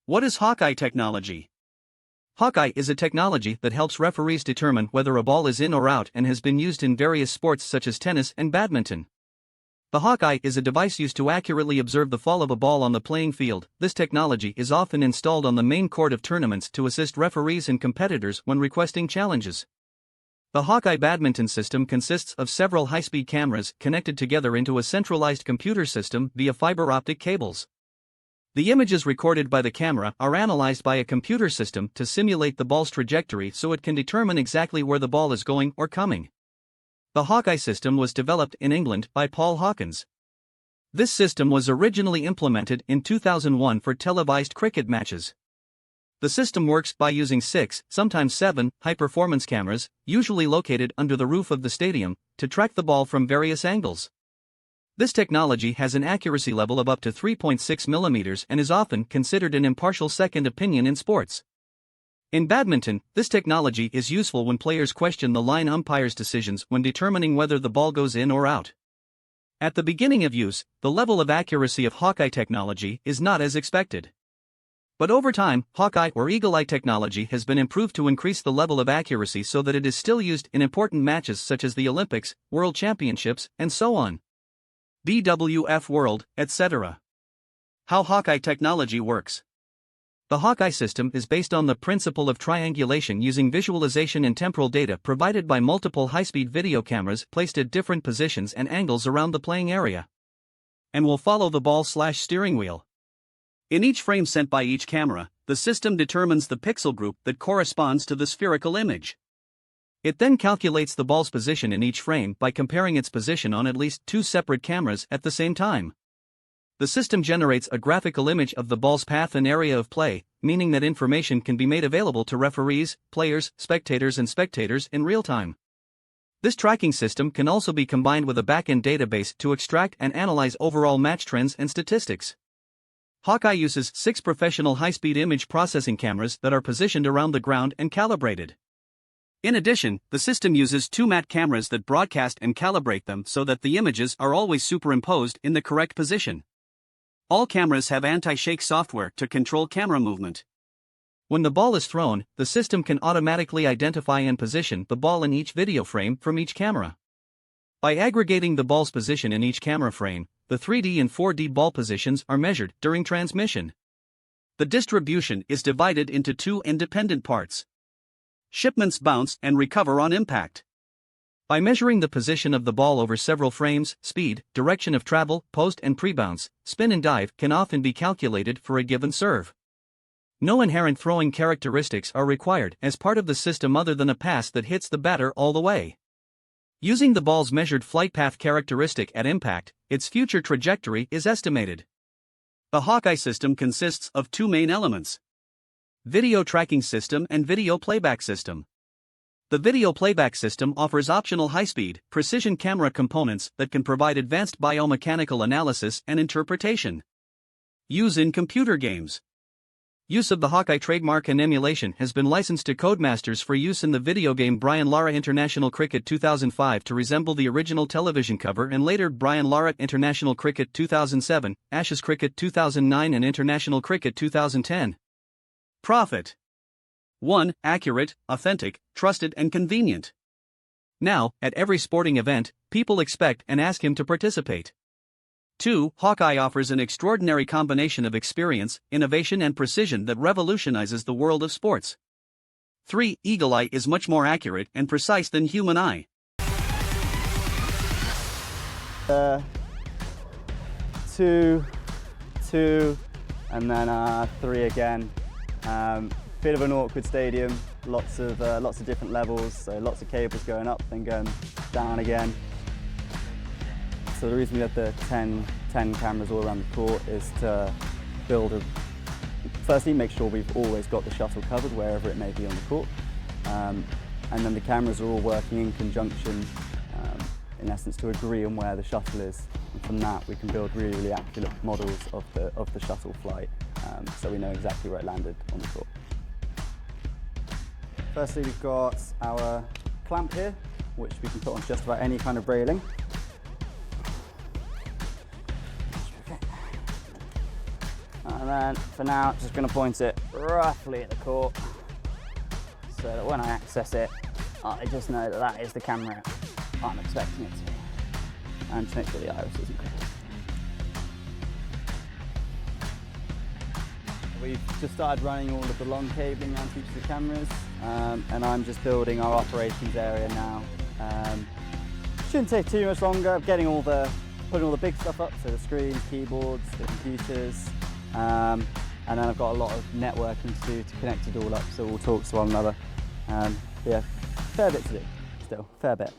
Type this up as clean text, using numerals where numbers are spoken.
What is Hawkeye technology? Hawkeye is a technology that helps referees determine whether a ball is in or out and has been used in various sports such as tennis and badminton. The Hawkeye is a device used to accurately observe the fall of a ball on the playing field. This technology is often installed on the main court of tournaments to assist referees and competitors when requesting challenges. The Hawkeye badminton system consists of several high-speed cameras connected together into a centralized computer system via fiber optic cables. The images recorded by the camera are analyzed by a computer system to simulate the ball's trajectory so it can determine exactly where the ball is going or coming. The Hawkeye system was developed in England by Paul Hawkins. This system was originally implemented in 2001 for televised cricket matches. The system works by using 6, sometimes 7, high-performance cameras, usually located under the roof of the stadium, to track the ball from various angles. This technology has an accuracy level of up to 3.6 mm and is often considered an impartial second opinion in sports. In badminton, this technology is useful when players question the line umpire's decisions when determining whether the ball goes in or out. At the beginning of use, the level of accuracy of Hawkeye technology is not as expected. But over time, Hawkeye or Eagle-Eye technology has been improved to increase the level of accuracy so that it is still used in important matches such as the Olympics, World Championships, and so on. WWF World, etc. How Hawkeye technology works. The Hawkeye system is based on the principle of triangulation using visualization and temporal data provided by multiple high-speed video cameras placed at different positions and angles around the playing area, and will follow the ball/steering wheel. In each frame sent by each camera, the system determines the pixel group that corresponds to the spherical image. It then calculates the ball's position in each frame by comparing its position on at least 2 separate cameras at the same time. The system generates a graphical image of the ball's path and area of play, meaning that information can be made available to referees, players, spectators in real time. This tracking system can also be combined with a back-end database to extract and analyze overall match trends and statistics. Hawkeye uses 6 professional high-speed image processing cameras that are positioned around the ground and calibrated. In addition, the system uses 2 matte cameras that broadcast and calibrate them so that the images are always superimposed in the correct position. All cameras have anti-shake software to control camera movement. When the ball is thrown, the system can automatically identify and position the ball in each video frame from each camera. By aggregating the ball's position in each camera frame, the 3D and 4D ball positions are measured during transmission. The distribution is divided into 2 independent parts. Shipments bounce and recover on impact. By measuring the position of the ball over several frames, speed, direction of travel, post and pre-bounce, spin and dive can often be calculated for a given serve. No inherent throwing characteristics are required as part of the system other than a pass that hits the batter all the way. Using the ball's measured flight path characteristic at impact, its future trajectory is estimated. The Hawkeye system consists of 2 main elements: video tracking system and video playback system. The video playback system offers optional high-speed, precision camera components that can provide advanced biomechanical analysis and interpretation. Use in computer games. Use of the Hawkeye trademark and emulation has been licensed to Codemasters for use in the video game Brian Lara International Cricket 2005 to resemble the original television cover, and later Brian Lara International Cricket 2007, Ashes Cricket 2009 and International Cricket 2010. Profit. 1. Accurate, authentic, trusted and convenient. Now, at every sporting event, people expect and ask him to participate. 2. Hawkeye offers an extraordinary combination of experience, innovation and precision that revolutionizes the world of sports. 3. Eagle-Eye is much more accurate and precise than human eye. 2, 2, and then 3 again. Bit of an awkward stadium, lots of different levels, so lots of cables going up, then going down again. So the reason we have the 10 cameras all around the court is to firstly make sure we've always got the shuttle covered wherever it may be on the court, and then the cameras are all working in conjunction, in essence to agree on where the shuttle is, and from that we can build really accurate models of the shuttle flight, so we know exactly where it landed on the court. Firstly, we've got our clamp here, which we can put on just about any kind of railing. And then for now, just going to point it roughly at the court so that when I access it, I just know that that is the camera I'm expecting it to be. And to make sure the iris isn't crooked. We've just started running all of the long cabling around each of the cameras, and I'm just building our operations area now. Shouldn't take too much longer. Putting all the big stuff up, so the screens, keyboards, the computers, and then I've got a lot of networking to connect it all up, so we'll talk to one another. Yeah, fair bit to do still, fair bit.